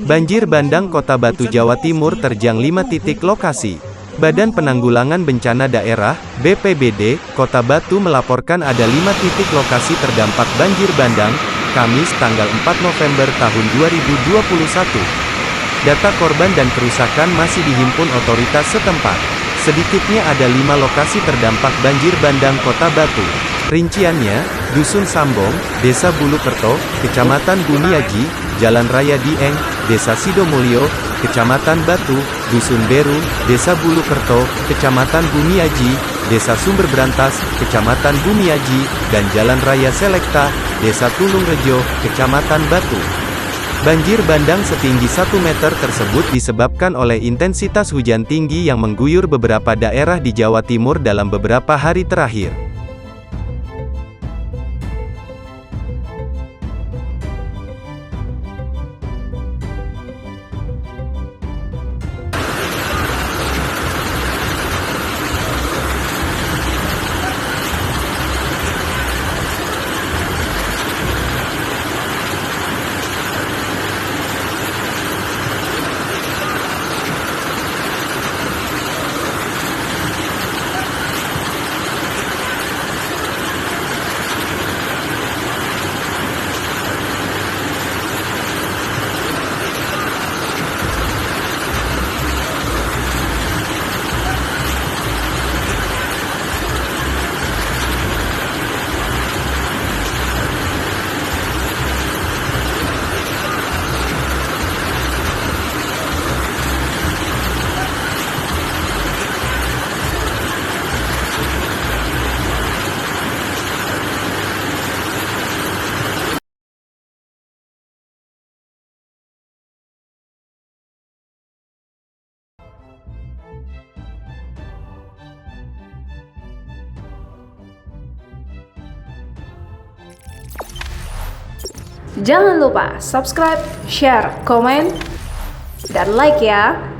Banjir bandang Kota Batu, Jawa Timur terjang 5 titik lokasi. Badan Penanggulangan Bencana Daerah, BPBD, Kota Batu melaporkan ada 5 titik lokasi terdampak banjir bandang, Kamis tanggal 4 November tahun 2021. Data korban dan kerusakan masih dihimpun otoritas setempat. Sedikitnya ada 5 lokasi terdampak banjir bandang Kota Batu. Rinciannya, Dusun Sambong, Desa Bulukerto, Kecamatan Bumiaji, Jalan Raya Dieng, Desa Sidomulyo, Kecamatan Batu, Dusun Beru, Desa Bulukerto, Kecamatan Bumiaji, Desa Sumber Brantas, Kecamatan Bumiaji, dan Jalan Raya Selekta, Desa Tulungrejo, Kecamatan Batu. Banjir bandang setinggi 1 meter tersebut disebabkan oleh intensitas hujan tinggi yang mengguyur beberapa daerah di Jawa Timur dalam beberapa hari terakhir. Jangan lupa subscribe, share, komen, dan like ya.